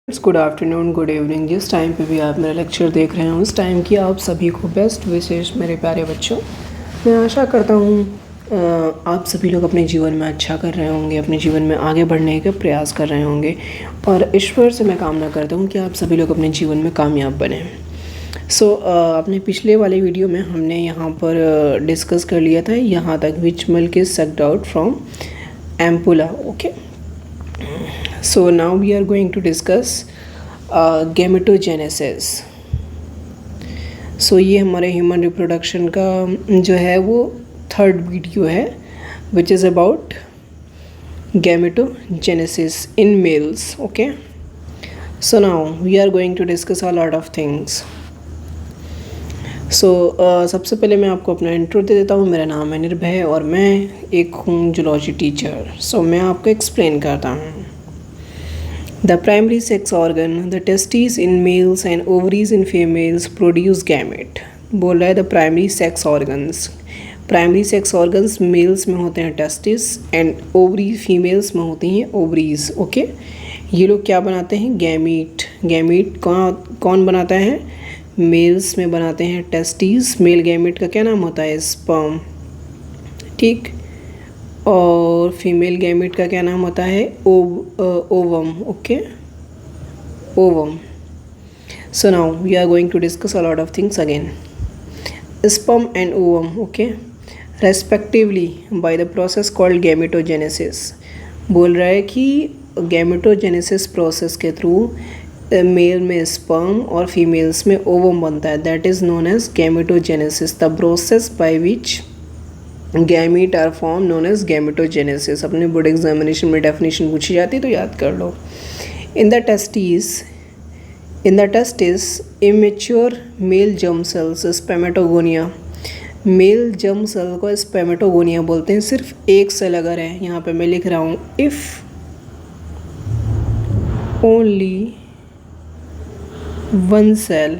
It's good afternoon, good evening. जिस time पे भी आप मेरा लेक्चर देख रहे हैं उस टाइम की आप सभी को बेस्ट विशेष मेरे प्यारे बच्चों। मैं आशा करता हूँ आप सभी लोग अपने जीवन में अच्छा कर रहे होंगे, अपने जीवन में आगे बढ़ने का प्रयास कर रहे होंगे और ईश्वर से मैं कामना करता हूँ कि आप सभी लोग अपने जीवन में कामयाब बने। अपने पिछले वाले वीडियो में हमने यहाँ पर डिस्कस कर लिया था यहाँ तक which milk is sucked out from ampulla. Okay, so now we are going to discuss gametogenesis। ये हमारे ह्यूमन रिप्रोडक्शन का जो है वो थर्ड वीडियो है which is about gametogenesis in males। okay, so now we are going to discuss a lot of things। सबसे पहले मैं आपको अपना इंट्रो दे देता हूँ। मेरा नाम है निर्भय और मैं एक हूँ जूलॉजी टीचर। मैं आपको एक्सप्लेन करता हूँ। The primary sex organ, the testes in males and ovaries in females produce gamete। बोल रहा है the primary sex organs। Primary sex organs males में होते हैं टेस्टिस एंड ओवरी फीमेल्स में होती हैं ओवरीज। ओके, ये लोग क्या बनाते हैं? गैमीट। गैमीट कौन बनाता है? मेल्स में बनाते हैं टेस्टिस। मेल गैमीट का क्या नाम होता है? स्पर्म। ठीक, और फीमेल गैमेट का क्या नाम होता है? Ovum. Okay, ovum. So now we are going to discuss a lot of things again. Sperm and ovum, okay, respectively by the process called gametogenesis. बोल रहा है कि गैमेटोजेनेसिस प्रोसेस के थ्रू मेल में स्पर्म और फीमेल्स में ovum बनता है। That is known as gametogenesis. The process by which gamete are form known as gametogenesis. अपने बोर्ड एग्जामिनेशन में डेफिनेशन पूछी जाती तो याद कर लो। In the testis immature male germ cells spermatogonia. Male germ cell को स्पेमेटोगोनिया बोलते हैं। सिर्फ एक सेल अगर है, यहाँ पे मैं लिख रहा हूँ if only one cell,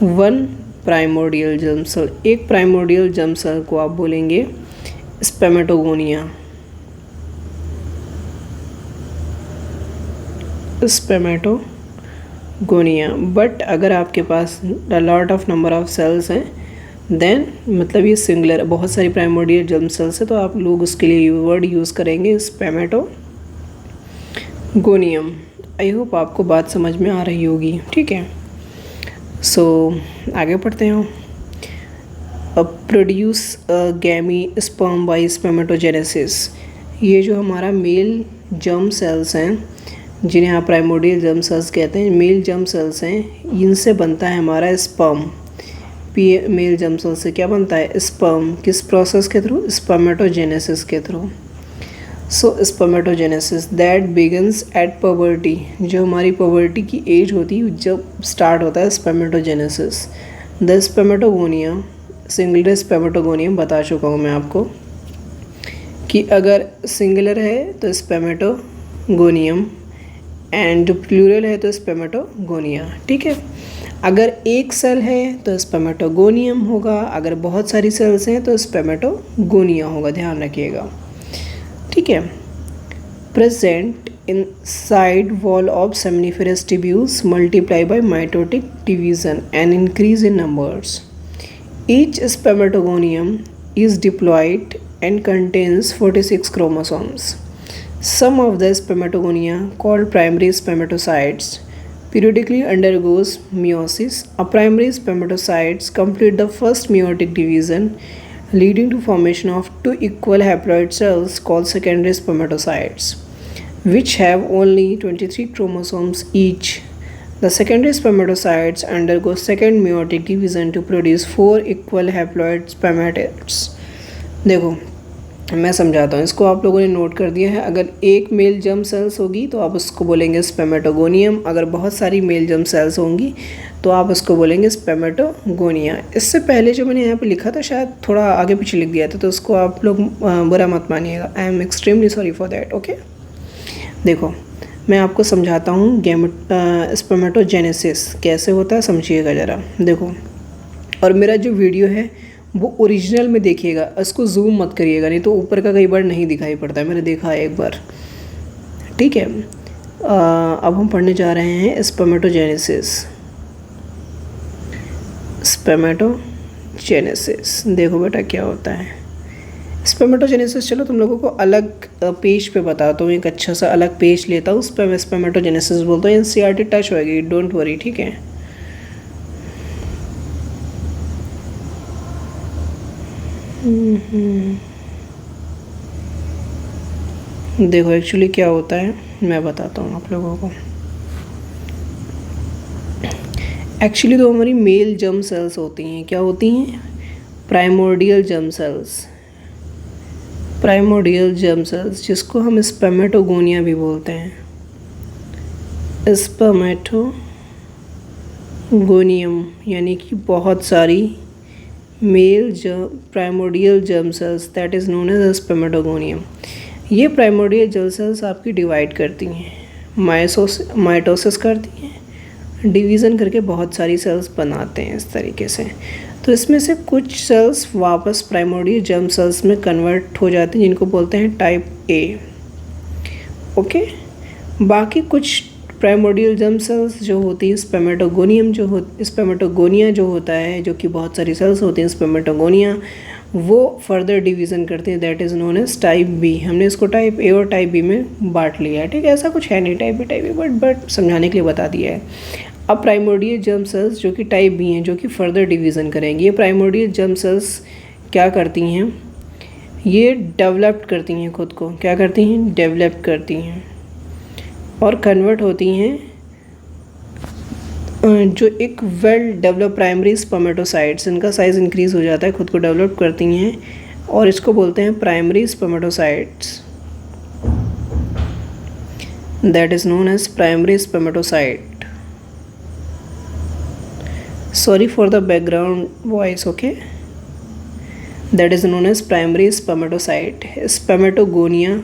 one primordial germ cell, एक प्राइमोर्डियल जर्म सेल को आप बोलेंगे स्पेमेटोगोनिया। स्पेमेटोगोनिया। बट अगर आपके पास lot of number of cells हैं देन मतलब ये सिंगुलर, बहुत सारी प्राइमोर्डियल जर्म सेल्स है तो आप लोग उसके लिए वर्ड यूज़ करेंगे स्पेमेटोगोनियम। आई होप आपको बात समझ में आ रही होगी। ठीक है, आगे पढ़ते हैं। Produce gamete sperm by spermatogenesis. ये जो हमारा मेल जर्म सेल्स हैं जिन्हें आप प्राइमोर्डियल जर्म सेल्स कहते हैं, मेल जर्म सेल्स हैं, इनसे बनता है हमारा स्पर्म। मेल जर्म सेल से क्या बनता है? स्पर्म। किस प्रोसेस के थ्रू? स्पर्मेटोजेनेसिस के through. Spermatogenesis that begins at poverty. जो हमारी पवर्टी की एज होती है जब स्टार्ट होता है spermatogenesis. The spermatogonia, singular spermatogonium बता चुका हूँ मैं आपको कि अगर सिंगुलर है तो स्पर्मेटोगोनियम एंड प्लूरल है तो स्पर्मेटोगोनिया। ठीक है, अगर एक सेल है तो स्पर्मेटोगोनियम होगा, अगर बहुत सारी सेल्स हैं तो स्पर्मेटोगोनिया होगा। ध्यान रखिएगा। ठीक है, present inside wall of seminiferous tubules multiply by mitotic division and increase in numbers. Each spermatogonium is diploid and contains 46 chromosomes. Some of the spermatogonia, called primary spermatocytes, periodically undergoes meiosis. A primary spermatocytes complete the first meiotic division, leading to formation of two equal haploid cells called secondary spermatocytes, which have only 23 chromosomes each. The secondary spermatocytes undergo second meiotic division to produce 4 equal haploid spermatids। देखो मैं समझाता हूँ, इसको आप लोगों ने note कर दिया है। अगर एक मेल जर्म सेल्स होगी तो आप उसको बोलेंगे स्पर्मेटोगोनियम। अगर बहुत सारी मेल जर्म सेल्स होंगी तो आप उसको बोलेंगे स्पर्मेटोगोनिया। इससे पहले जो मैंने यहाँ पे लिखा था शायद थोड़ा आगे पीछे लिख दिया था तो उसको आप लोग बुरा मत मानिएगा। I am extremely sorry for that. Okay, देखो मैं आपको समझाता हूँ स्पर्मेटोजेनेसिस कैसे होता है, समझिएगा ज़रा। देखो, और मेरा जो वीडियो है वो ओरिजिनल में देखिएगा, इसको जूम मत करिएगा नहीं तो ऊपर का कई बार नहीं दिखाई पड़ता है। मैंने देखा है एक बार। ठीक है, अब हम पढ़ने जा रहे हैं स्पर्मेटोजेनेसिस। स्पर्मेटोजेनेसिस देखो बेटा क्या होता है स्पर्मेटोजेनेसिस। चलो तुम लोगों को अलग पेज पे बताता हूँ, एक अच्छा सा अलग पेज लेता हूँ, उस पर मैं स्पर्मेटोजेनेसिस बोलता हूँ। एनसीईआरटी टच होगी, डोंट वरी, ठीक है। देखो एक्चुअली क्या होता है मैं बताता हूँ आप लोगों को। एक्चुअली तो हमारी मेल जर्म सेल्स होती हैं, क्या होती हैं? Primordial germ sales. Primordial germ sales जिसको हम स्पर्मेटोगोनिया भी बोलते हैं। स्पर्मेटोगोनियम यानी कि बहुत सारी male primordial germ cells, that is known as spermatogonium. ये प्राइमोर्डियल जर्म सेल्स आपकी डिवाइड करती हैं, माइटोसिस करती हैं, डिवीज़न करके बहुत सारी सेल्स बनाते हैं इस तरीके से। तो इसमें से कुछ सेल्स वापस प्राइमोर्डियल जर्म सेल्स में कन्वर्ट हो जाती हैं जिनको बोलते हैं टाइप ए, ओके। बाकी कुछ प्राइमोर्डियल जर्म सेल्स जो होती हैं स्पर्मेटोगोनिया जो होता है, जो कि बहुत सारी सेल्स होती हैं स्पर्मेटोगोनिया, वो फर्दर डिवीज़न करते हैं, that is known as type B. हमने इसको टाइप ए और टाइप बी में बांट लिया है, ठीक है। ऐसा कुछ है नहीं टाइप बी बट समझाने के लिए बता दिया है। अब प्राइमोर्डियल जर्म सेल्स जो कि टाइप बी हैं, जो कि फर्दर डिवीज़न करेंगे, ये प्राइमोर्डियल जर्म सेल्स क्या करती हैं? ये डेवलप करती हैं खुद को, क्या करती हैं? डेवलप करती हैं और कन्वर्ट होती हैं जो एक वेल डेवलप प्राइमरी स्पर्मेटोसाइट्स, इनका साइज़ इंक्रीज़ हो जाता है, खुद को डेवलप करती हैं और इसको बोलते हैं primary spermatocytes, that is known as primary spermatocyte. Sorry for the background voice, okay? That is known as primary spermatocyte. Spermatogonia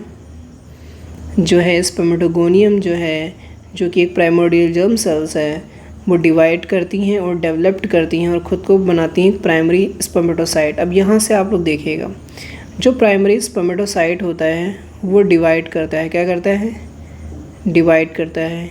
जो है, स्पर्मेटोगोनियम जो है, जो कि एक प्राइमोर्डियल जर्म सेल्स है, वो डिवाइड करती हैं और डेवलप्ड करती हैं और ख़ुद को बनाती हैं प्राइमरी स्पर्मेटोसाइट। अब यहाँ से आप लोग देखिएगा, जो प्राइमरी स्पर्मेटोसाइट होता है वो डिवाइड करता है, क्या करता है? डिवाइड करता है।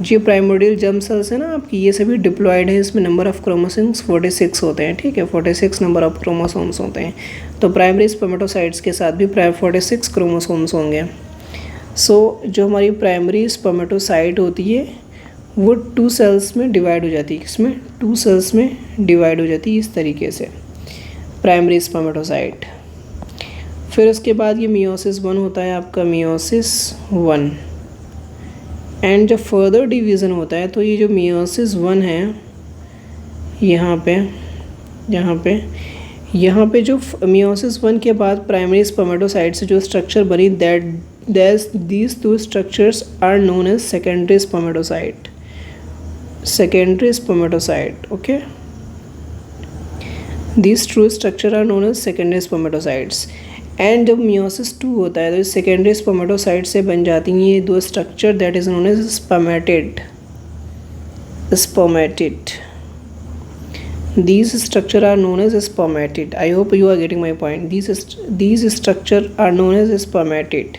जो प्राइमोर्डियल जर्म सेल्स है ना आपकी, ये सभी डिप्लॉयड है, इसमें नंबर ऑफ़ क्रोमोसोम्स 46 होते हैं, ठीक है। 46 नंबर ऑफ़ क्रोमोसोम्स होते हैं। तो प्राइमरी स्पर्मेटोसाइट्स के साथ भी 46 क्रोमोसोम्स होंगे। सो जो हमारी प्राइमरी स्पर्मेटोसाइट होती है वो 2 सेल्स में डिवाइड हो जाती है। किसमें? 2 सेल्स में डिवाइड हो जाती है इस तरीके से, प्राइमरी स्पर्मेटोसाइट। फिर उसके बाद ये मियोसिस 1 होता है आपका, मियोसिस 1। एंड जब फर्दर डिवीज़न होता है तो ये जो मियोसिस 1 है, यहाँ पे जो मियोसिस 1 के बाद प्राइमरी स्पर्मेटोसाइट से जो स्ट्रक्चर बनी, these 2 structures are known as secondary spermatocyte, okay? These 2 structure are known as secondary spermatocytes। And जब मियोसिस 2 होता है तो इस सेकेंडरी स्पर्मेटोसाइट से बन जाती हैं ये 2 structure, that is known as spermatid. These structure are known as spermatid. I hope you are getting my point. These structure are known as spermatid.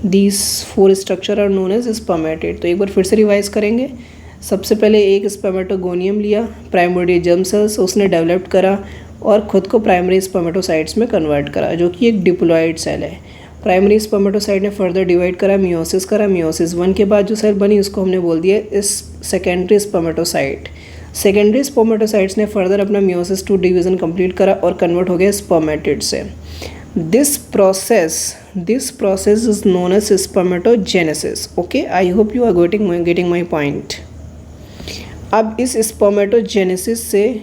These 4 structure are known as spermatid। तो एक बार फिर से revise करेंगे। सबसे पहले एक spermatogonium लिया, primordial germ sales, उसने डेवलप करा और ख़ुद को प्राइमरी स्पर्मेटोसाइट्स में कन्वर्ट करा, जो कि एक डिप्लॉयड सेल है। प्राइमरी स्पर्मेटोसाइट ने फर्दर डिवाइड करा, मियोसिस 1 के बाद जो सेल बनी उसको हमने बोल दिया इस सेकेंडरी स्पर्मेटोसाइट। सेकेंडरी स्पर्मेटोसाइट्स ने फर्दर अपना मियोसिस 2 डिवीज़न कंप्लीट करा और कन्वर्ट हो गया स्पर्मेटिड से। This process is known as spermatogenesis, okay. I hope you are getting my point. अब इस स्पर्मेटोजेनेसिस से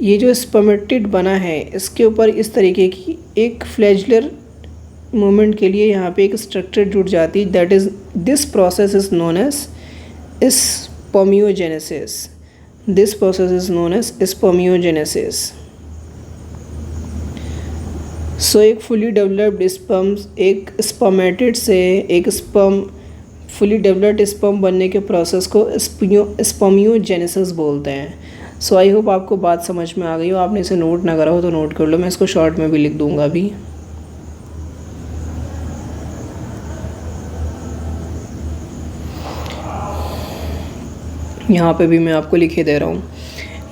ये जो स्पर्मेटिड बना है, इसके ऊपर इस तरीके की एक फ्लैजुलर मूवमेंट के लिए यहाँ पे एक स्ट्रक्चर जुड़ जाती है, that is this process is known as spermiogenesis. This process is known as spermiogenesis. So एक फुली डेवलप्ड एक स्पर्मेटिड से एक फुली डेवलप्ड स्पर्म बनने के प्रोसेस को स्पर्मियोजेनेसिस बोलते हैं। सो आई होप आपको बात समझ में आ गई हो। आपने इसे नोट ना करा हो तो नोट कर लो, मैं इसको शॉर्ट में भी लिख दूंगा अभी। यहाँ पे भी मैं आपको लिखे दे रहा हूँ।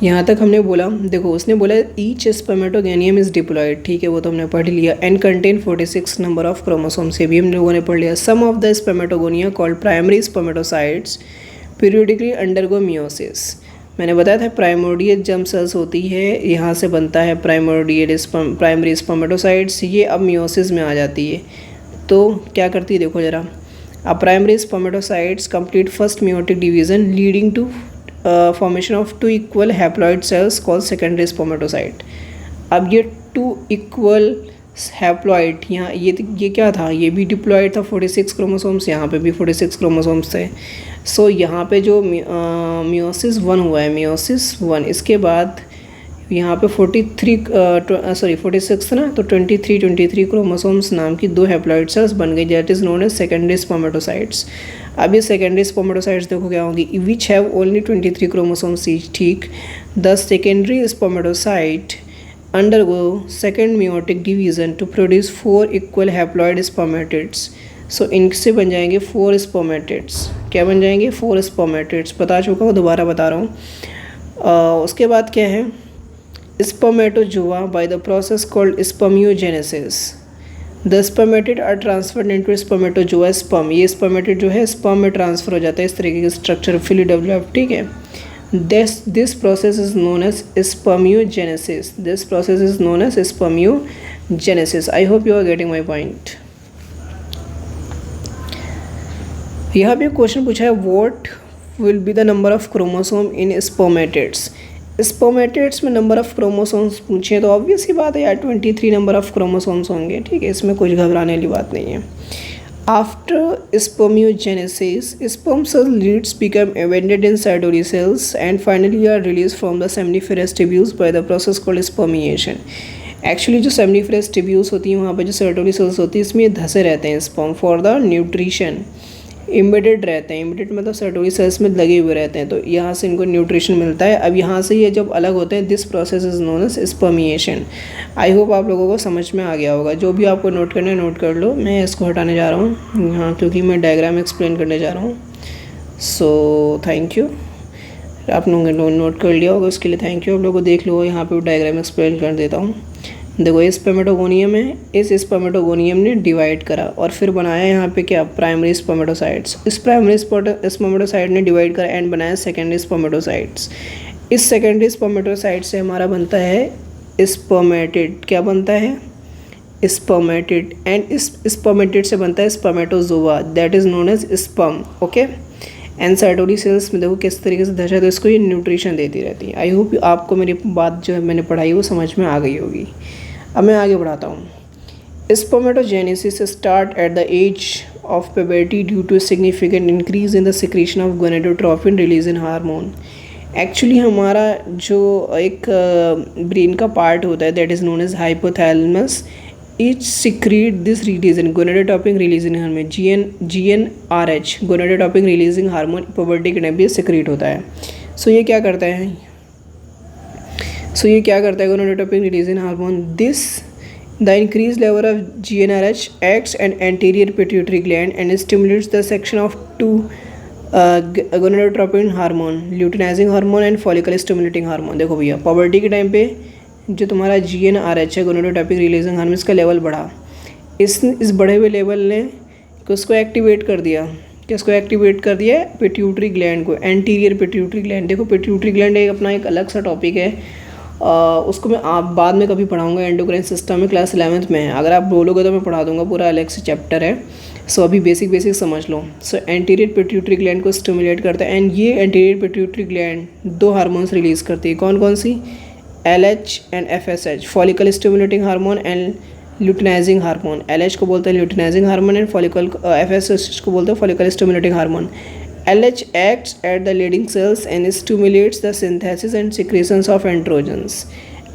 यहाँ तक हमने बोला, देखो उसने बोला ईच स्पर्मेटोगोनियम इज़ डिप्लॉयड, ठीक है वो तो हमने पढ़ लिया, and contain 46 number of chromosomes, ये भी हम लोगों ने पढ़ लिया। Some of the spermatogonia called primary spermatocytes periodically undergo meiosis. मैंने बताया था प्राइमोर्डियल जर्म सेल्स होती है, यहाँ से बनता है प्राइमरी स्पर्मेटोसाइट्स, ये अब मियोसिस में आ जाती है। तो क्या करती है देखो ज़रा, अब primary spermatocytes complete first meiotic division leading to formation of two equal haploid cells called secondary spermatocyte. अब ये टू इक्वल हैप्लॉइड, यहाँ ये क्या था, ये भी डिप्लॉइड था 46 क्रोमोसोम्स, यहाँ पे भी 46 क्रोमोसोम्स थे। सो यहाँ पे जो मियोसिस 1 हुआ है, मियोसिस 1, इसके बाद यहाँ पे 46 ना, तो 23 क्रोमोसोम्स नाम की 2 हैप्लॉइड सेल्स बन गई, that is known as secondary spermatocytes. अब ये सेकेंडरी स्पर्मेटोसाइट्स देखो क्या होंगी, which have only 23 chromosomes each, ठीक। The secondary spermatocyte undergo second meiotic division to produce 4 equal haploid spermatids। सो इनसे बन जाएंगे 4 स्पर्मेटिड्स। क्या बन जाएंगे? 4 स्पर्मेटिड्स। बता चुका हूँ, दोबारा बता रहा हूँ। उसके बाद क्या है, spermatozoa by the process called spermiogenesis the spermatid are transferred into spermatozoa sperm. ये स्पर्मेटिड जो है स्पर्म में ट्रांसफ़र हो जाता है, इस तरीके के स्ट्रक्चर फिली डेवलप, ठीक है। This process is known as spermiogenesis. This process is known as spermiogenesis. I hope you are getting my point. यहाँ पे क्वेश्चन पूछा है, what will be the number of chromosome in spermatids? Spermatids में number of chromosomes पूछे तो obvious ही बात है यार 23 नंबर ऑफ क्रोमोसोम्स होंगे, ठीक है, इसमें कुछ घबराने वाली बात नहीं है। After spermiogenesis, sperm cell leads become embedded in cytosol cells and finally are released from the seminiferous tubules by the process called spermiation। Actually जो सेमनीफेरस ट्यूब्यूल्स होती हैं वहाँ पे जो साइटोसोल सेल्स होती है इसमें धसे रहते हैं sperm for the nutrition, embedded रहते हैं, एम्बेडेड मतलब साइटोसोल सेल्स में लगे हुए रहते हैं, तो यहाँ से इनको न्यूट्रिशन मिलता है। अब यहाँ से ये जब अलग होते हैं, this process is known as spermiation. I hope आप लोगों को समझ में आ गया होगा। जो भी आपको नोट करना है नोट कर लो, मैं इसको हटाने जा रहा हूँ यहाँ क्योंकि मैं डायग्राम एक्सप्लेन करने जा रहा हूँ। सो थैंक यू, आप लोगों ने नोट कर लिया होगा, उसके लिए थैंक यू। आप लोगों को देख लो, यहाँ पे डायग्राम एक्सप्लेन कर देता हूँ। देखो ये स्पर्मेटोगोनियम है, इस स्पर्मेटोगोनियम ने डिवाइड करा और फिर बनाया यहाँ पे क्या, प्राइमरी स्पर्मेटोसाइट्स। इस प्राइमरी स्पर्मेटोसाइट ने डिवाइड करा एंड बनाया सेकेंडरी स्पर्मेटोसाइट्स। इस सेकेंडरी स्पर्मेटोसाइट से हमारा बनता है स्पर्मेटिड। क्या बनता है? स्पर्मेटिड। एंड इस स्पर्मेटिड से बनता है spermatozoa, that is known as sperm, okay. And cytosol cells में देखो किस तरीके से धसा, तो इसको ये न्यूट्रिशन देती रहती है। आई होप आपको मेरी बात जो है मैंने पढ़ाई वो समझ में आ गई होगी। अब मैं आगे बढ़ाता हूँ। Spermatogenesis start at the age of puberty due to significant increase in the secretion of gonadotropin release in hormone. Actually हमारा जो एक ब्रेन का पार्ट होता है that is known as hypothalamus, which secrete this releasing gonadotropin releasing hormone, GnRH gonadotropin releasing hormone puberty के time पे secrete होता है। सो ये क्या करता है gonadotropin releasing hormone, this the increase level of GnRH acts and anterior pituitary gland and stimulates the section of two gonadotropin hormone, luteinizing hormone and follicle stimulating hormone. देखो भैया puberty के time पे जो तुम्हारा GnRH है gonadotropin releasing hormone, इसका level बढ़ा, इस बढ़े हुए लेवल ने उसको एक्टिवेट कर दिया। किसको एक्टिवेट कर दिया? पिट्यूटरी ग्लैंड को, एंटीरियर पिट्यूटरी ग्लैंड। देखो पिट्यूटरी ग्लैंड एक अपना एक अलग सा टॉपिक है, उसको मैं आप बाद में कभी पढ़ाऊँगा, एंडोक्राइन सिस्टम में क्लास 11th में है। अगर आप बोलोगे तो मैं पढ़ा दूँगा, पूरा अलग से चैप्टर है। सो अभी बेसिक समझ लो। सो एंटीरियर पिट्यूटरी ग्लैंड को स्टिमुलेट करता है एंड ये anterior pituitary gland 2 hormones release करती है। कौन कौन सी? LH and FSH, follicle stimulating hormone and luteinizing hormone. LH को बोलते हैं ल्यूटिनाइजिंग हार्मोन एंड FSH को बोलते हैं follicle stimulating hormone. LH acts at the leading cells and stimulates the synthesis and secretions of androgens।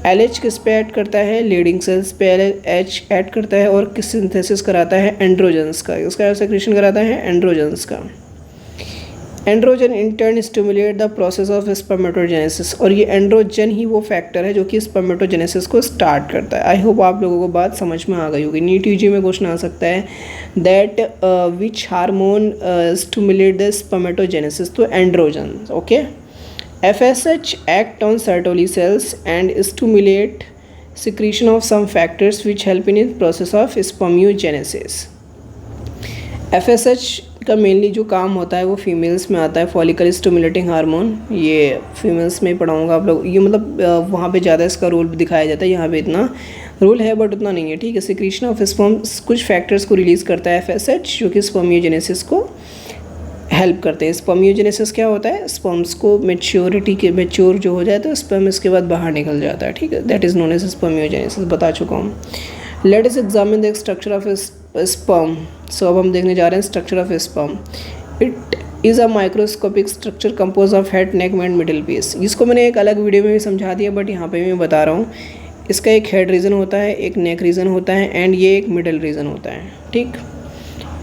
LH किस पे add करता है? लीडिंग सेल्स पे LH ऐड करता है और किस सिंथेसिस कराता है? एंड्रोजेंस का। उसका सेक्रेशन कराता है एंड्रोजेंस का। Androgen in turn stimulate the process of spermatogenesis, और ये एंड्रोजन ही वो फैक्टर है जो कि स्पर्मेटोजेनेसिस को स्टार्ट करता है। आई होप आप लोगों को बात समझ में आ गई होगी। नीट यूजी में क्वेश्चन आ सकता है that which hormone stimulate the spermatogenesis, तो androgen. Okay, FSH act on Sertoli cells and stimulate secretion of some factors which help in the process of spermiogenesis। FSH का मेनली जो काम होता है वो फीमेल्स में आता है, फॉलिकल स्टिमुलेटिंग हार्मोन। ये फीमेल्स में पढ़ाऊँगा आप लोग, ये मतलब वहाँ पे ज़्यादा इसका रोल दिखाया जाता है, यहाँ पे इतना रोल है बट उतना नहीं है, ठीक है। सिक्रीशन ऑफ स्पर्म्स कुछ फैक्टर्स को रिलीज़ करता है FSH, जो कि स्पर्मियोजेनेसिस को हेल्प करते हैं। स्पर्मियोजेनेसिस क्या होता है, स्पर्म्स को मैच्योर जो हो जाए तो स्पर्म इसके बाद बाहर निकल जाता है, ठीक है। That is known as spermiogenesis, बता चुका हूँ। Let us examine the structure of sperm. So अब हम देखने जा रहे हैं structure of sperm. It is a microscopic structure compose of head, neck and middle piece. इसको मैंने एक अलग वीडियो में भी समझा दिया बट यहाँ पे मैं बता रहा हूँ। इसका एक हेड रीजन होता है, एक नेक रीजन होता है एंड ये एक मिडिल रीजन होता है, ठीक।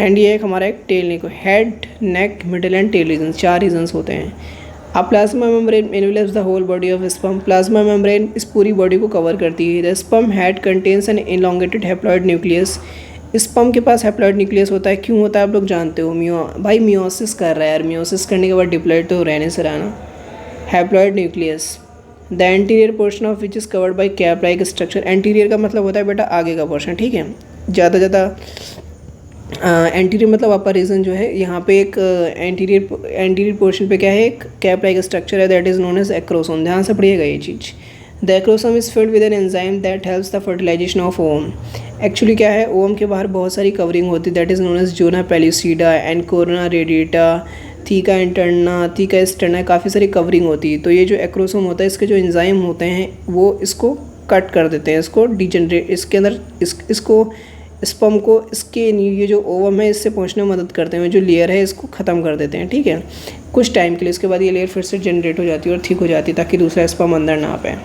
एंड ये एक हमारा एक tail neck, head, neck, middle and tail region, 4 regions होते हैं। अब plasma membrane envelops the whole body of sperm. Plasma membrane इस पूरी बॉडी को कवर करती है। The sperm head contains an elongated haploid nucleus. Sperm के पास हैप्लॉइड न्यूक्लियस होता है। क्यों होता है आप लोग जानते हो, भाई मियोसिस कर रहा है यार, मियोसिस करने के बाद डिप्लॉइड तो रहने से रहना। Haploid nucleus, the anterior portion of which is covered by cap like structure. Anterior का मतलब होता है बेटा आगे का पोर्शन, ठीक है। ज़्यादा एंटीरियर मतलब अपर रीजन जो है, यहाँ पे एक एंटीरियर पोर्शन पे क्या है, एक कैप लाइक स्ट्रक्चर है, that is known as acrosome. ध्यान से पढ़िएगा ये चीज़। The acrosome is filled with an enzyme that helps the fertilisation of ovum. Actually क्या है, ओवम के बाहर बहुत सारी कवरिंग होती है, that is known as zona pellucida and corona radiata, theca interna, theca externa, काफ़ी सारी कवरिंग होती है। तो ये जो एक्रोसोम होता है, इसके जो एंजाइम होते हैं वो इसको कट कर देते हैं, इसको डिजनरेट, इसके अंदर इसको स्पर्म को इसके ये जो ओवम है इससे पहुंचने में मदद करते हैं, जो लेयर है इसको ख़त्म कर देते हैं, ठीक है, कुछ टाइम के लिए। इसके बाद ये लेयर फिर से जनरेट हो जाती है और ठीक हो जाती है ताकि दूसरा स्पर्म अंदर ना आ पाए।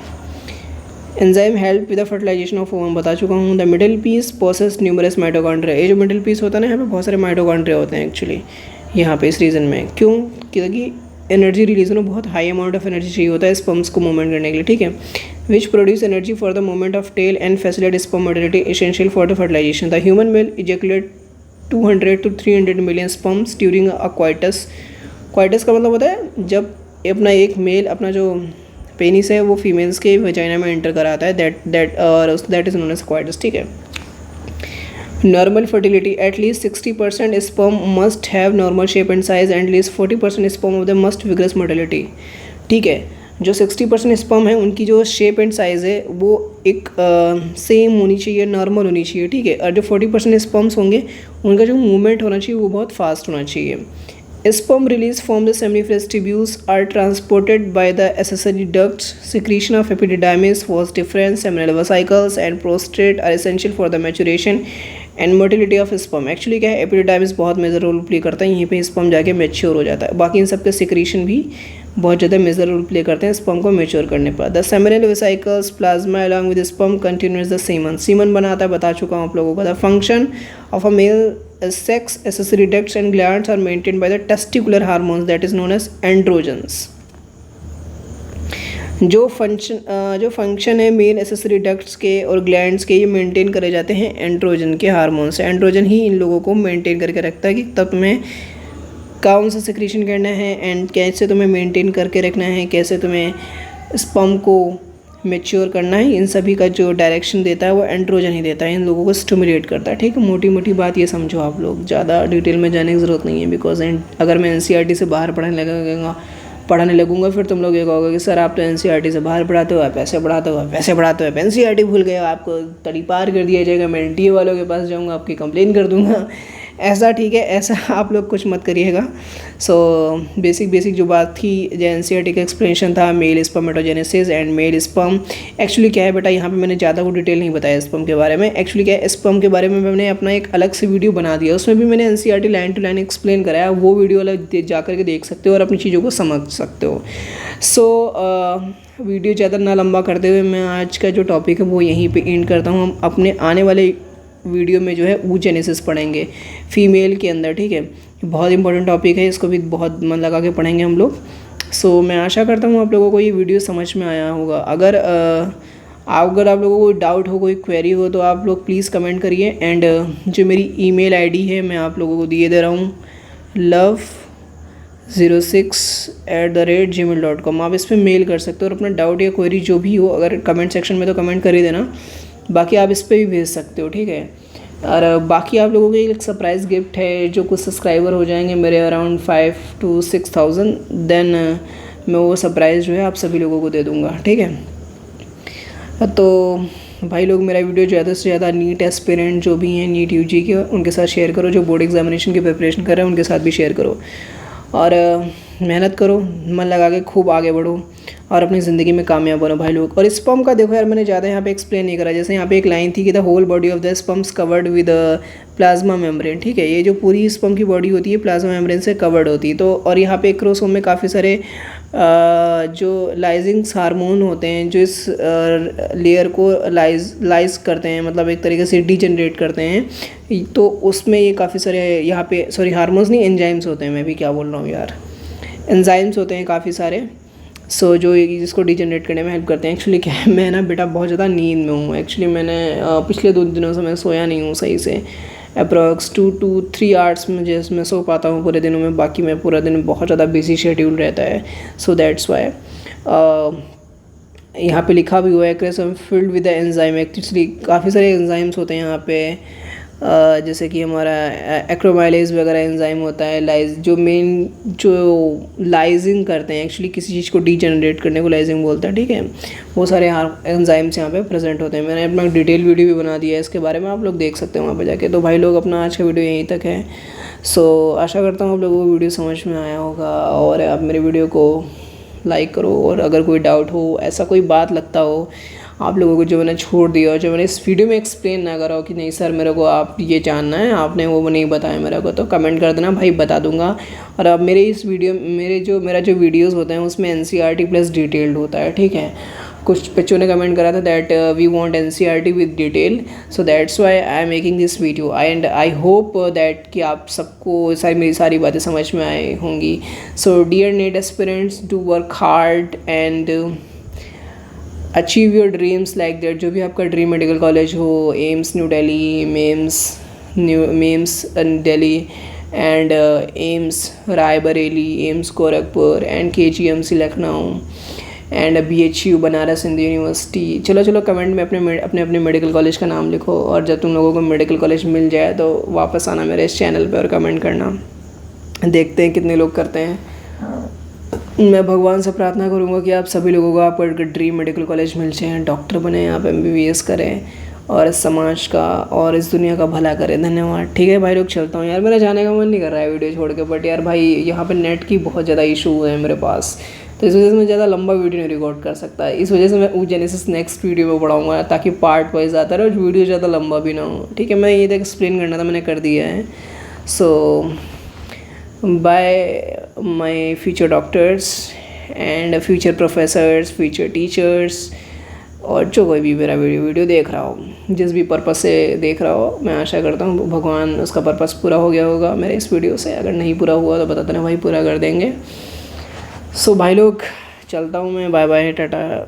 Enzyme help with the fertilisation of ovum, बता चुका हूँ। The middle piece possess numerous mitochondria. ये जो मिडिल पीस होता है ना, यहाँ पे बहुत सारे माइटोकॉन्ड्रिया होते हैं एक्चुअली यहाँ पे इस रीजन में। क्यों, क्योंकि एनर्जी रिलीज में बहुत हाई अमाउंट ऑफ एनर्जी चाहिए होता है स्पर्म्स को मूवमेंट करने के लिए, ठीक है। Which produce energy for the movement of tail and facilitate sperm motility essential for the fertilization. The human male ejaculate 200 to 300 million sperms during a coitus. Coitus का मतलब होता है जब अपना एक मेल अपना जो पेनिस है वो फीमेल्स के वजाइना में एंटर कराता है, that is known as coitus, ठीक है। Normal fertility, at least 60% sperm must have normal shape and size and least 40% sperm of the must vigorous motility, ठीक है। जो 60% स्पर्म है उनकी जो शेप एंड साइज़ है वो एक सेम होनी चाहिए, नॉर्मल होनी चाहिए, ठीक है। और जो 40% स्पर्म्स होंगे उनका जो मूवमेंट होना चाहिए वो बहुत फास्ट होना चाहिए। Sperm release from the seminiferous tubules are transported by the accessory ducts. Secretion of epididymis, vas deferens, seminal vesicles and prostate are essential for the maturation and motility of sperm. Actually क्या है, epididymis बहुत major role play करता है, यहीं पे sperm जाके mature हो जाता है। बाकी इन सब के सिक्रीशन भी बहुत ज़्यादा मेजर रोल प्ले करते हैं स्पर्म को मैच्योर करने पर। The seminal vesicles plasma along with sperm continues the semen. Semen बनाता है, बता चुका हूँ आप लोगों को। The function of a male sex accessory ducts and glands are maintained by the testicular hormones that is known as androgens. जो function है मेल एसेसरी डक्ट्स के और ग्लैंड्स के, ये मेंटेन करे जाते हैं एंड्रोजन के हार्मोन से। एंड्रोजन ही इन लोगों को मेंटेन करके रखता है कि तब तुम्हें कौन सा सिक्रीशन करना है एंड कैसे तुम्हें मेंटेन करके रखना है, कैसे तुम्हें स्पर्म को मैच्योर करना है, इन सभी का जो डायरेक्शन देता है वो एंड्रोजन ही देता है, इन लोगों को स्टिमुलेट करता है, ठीक है। मोटी मोटी बात ये समझो आप लोग, ज़्यादा डिटेल में जाने की ज़रूरत नहीं है, बिकॉज अगर मैं NCERT से बाहर पढ़ाने लगूंगा फिर तुम लोग ये कहोगे कि सर आप तो NCERT से बाहर पढ़ाते हो, आप ऐसे पढ़ाते हो, आप वैसे पढ़ाते हो, आप NCERT भूल गए, आपको तड़ी पार कर दिया जाएगा, मैं NTA वालों के पास जाऊँगा, आपकी कंप्लेन कर दूँगा। ऐसा ठीक है, ऐसा आप लोग कुछ मत करिएगा। सो बेसिक जो बात थी, जो NCERT का एक्सप्लेनेशन था, male spermatogenesis and male sperm. Actually क्या है बेटा, यहाँ पे मैंने ज़्यादा वो डिटेल नहीं बताया स्पर्म के बारे में। एक्चुअली क्या है, स्पर्म के बारे में मैंने अपना एक अलग से वीडियो बना दिया, उसमें भी मैंने NCERT line to line explain कराया, वो वीडियो अलग जा करके देख सकते हो और अपनी चीज़ों को समझ सकते हो। सो वीडियो ज़्यादा ना लंबा करते हुए मैं आज का जो टॉपिक है वो यहीं पर एंड करता हूँ। हम अपने आने वाले वीडियो में जो है oogenesis पढ़ेंगे फीमेल के अंदर, ठीक है। बहुत इंपॉर्टेंट टॉपिक है, इसको भी बहुत मन लगा के पढ़ेंगे हम लोग। सो मैं आशा करता हूँ आप लोगों को ये वीडियो समझ में आया होगा। अगर आप लोगों को डाउट हो, कोई क्वेरी हो, तो आप लोग प्लीज़ कमेंट करिए। एंड जो मेरी ईमेल आईडी है मैं आप लोगों को दिए दे रहा हूँ, love06@gmail.com। आप इस पर मेल कर सकते हो और अपना डाउट या क्वेरी जो भी हो, अगर कमेंट सेक्शन में तो कमेंट कर ही देना, बाकी आप इस पर भी भेज सकते हो, ठीक है। और बाकी आप लोगों को एक सरप्राइज़ गिफ्ट है, जो कुछ सब्सक्राइबर हो जाएंगे मेरे अराउंड 5 to 6,000, देन मैं वो सरप्राइज़ जो है आप सभी लोगों को दे दूँगा, ठीक है। तो भाई लोग मेरा वीडियो ज़्यादा से ज़्यादा नीट एस्पिरेंट जो भी हैं, नीट यूजी के, उनके साथ शेयर करो। जो बोर्ड एग्जामिनेशन की प्रिपरेशन कर रहे हैं उनके साथ भी शेयर करो। और मेहनत करो, मन लगा के खूब आगे बढ़ो और अपनी ज़िंदगी में कामयाब बनो भाई लोग। और स्पर्म का देखो यार, मैंने ज़्यादा यहाँ पे एक्सप्लेन नहीं करा। जैसे यहाँ पे एक लाइन थी कि the whole body of the sperms covered with plasma membrane, ठीक है। ये जो पूरी स्पर्म की बॉडी होती है प्लाज्मा मेम्ब्रेन से कवर्ड होती है। तो और यहाँ पे क्रोमोसोम में काफ़ी सारे जो लाइजिंग्स हार्मोन होते हैं, जो इस लेयर को लाइज करते हैं, मतलब एक तरीके से डिजनरेट करते हैं। तो उसमें ये काफ़ी सारे यहाँ पे, सॉरी हार्मोन्स नहीं, एंजाइम्स होते हैं, मैं भी क्या बोल रहा हूँ यार, एंजाइम्स होते हैं काफ़ी सारे। सो जो जिसको डिजनरेट करने में हेल्प करते हैं। एक्चुअली क्या है, मैं ना बेटा बहुत ज़्यादा नींद में हूँ। एक्चुअली मैंने पिछले 2 दिनों से मैं सोया नहीं हूँ सही से। अप्रॉक्स 2 to 3 आवर्स में जैसे मैं सो पाता हूँ पूरे दिनों में, बाकी मैं पूरा दिन बहुत ज़्यादा बिजी शेड्यूल रहता है। सो दैट्स वाई यहाँ पे लिखा भी हुआ है acrosome filled with the enzyme. Actually काफ़ी सारे एंजाइम्स होते हैं यहाँ पे, जैसे कि हमारा एक्रोमाइलेज वगैरह एंजाइम होता है, लाइज जो मेन जो लाइजिंग करते हैं, एक्चुअली किसी चीज़ को डीजनरेट करने को लाइजिंग बोलते हैं, ठीक है। वो सारे एंजाइम्स यहाँ पे प्रेजेंट होते हैं। मैंने अपना डिटेल वीडियो भी बना दिया है इसके बारे में, आप लोग देख सकते हैं वहाँ पे जाके। तो भाई लोग अपना आज का वीडियो यहीं तक है। सो आशा करता हूँ आप लोगों को वीडियो समझ में आया होगा और आप मेरे वीडियो को लाइक करो। और अगर कोई डाउट हो, ऐसा कोई बात लगता हो आप लोगों को जो मैंने छोड़ दिया हो, जो मैंने इस वीडियो में एक्सप्लेन ना करा हो कि नहीं सर मेरे को आप ये जानना है, आपने वो नहीं बताया मेरे को, तो कमेंट कर देना भाई, बता दूंगा। और अब मेरे इस वीडियो मेरा जो वीडियोस होते हैं उसमें NCERT प्लस डिटेल्ड होता है, ठीक है। कुछ बच्चों ने कमेंट करा था that we want NCERT with detail, so that's why I am making this video and I hope that कि आप सबको मेरी सारी बातें समझ में आई होंगी। So dear NEET aspirants, do work hard and achieve your dreams like that. जो भी आपका ड्रीम मेडिकल कॉलेज हो, एम्स न्यू दिल्ली, मेम्स Delhi and AIIMS Raebareli, AIIMS Gorakhpur and KGMC Lucknow and BHU Banaras Hindu university. चलो कमेंट में अपने मेडिकल कॉलेज का नाम लिखो। और जब तुम लोगों को मेडिकल कॉलेज मिल जाए तो वापस आना मेरे इस चैनल पे और कमेंट करना, देखते हैं कितने लोग करते हैं। मैं भगवान से प्रार्थना करूंगा कि आप सभी लोगों को आपका ड्रीम मेडिकल कॉलेज मिल जाए, डॉक्टर बने, आप MBBS करें और इस समाज का और इस दुनिया का भला करें। धन्यवाद। ठीक है भाई लोग, चलता हूँ यार, मेरा जाने का मन नहीं कर रहा है वीडियो छोड़ के, बट यार भाई यहाँ पे नेट की बहुत ज़्यादा इशू है मेरे पास, तो इस वजह से मैं ज़्यादा लंबा वीडियो नहीं रिकॉर्ड कर सकता। इस वजह से मैं ऊजेनेसिस नेक्स्ट वीडियो में बढ़ाऊँगा ताकि पार्ट वाइज आता रहे और वीडियो ज़्यादा लंबा भी ना हो। ठीक है, मैं ये तक एक्सप्लेन करना था, मैंने कर दिया है। So bye my future doctors and future professors, future teachers, और जो कोई भी मेरा वीडियो देख रहा हो, जिस भी पर्पस से देख रहा हो, मैं आशा करता हूँ भगवान उसका पर्पस पूरा हो गया होगा मेरे इस वीडियो से। अगर नहीं पूरा हुआ तो बता देना भाई, पूरा कर देंगे। सो भाई लोग, चलता हूँ मैं, बाय बाय, टाटा।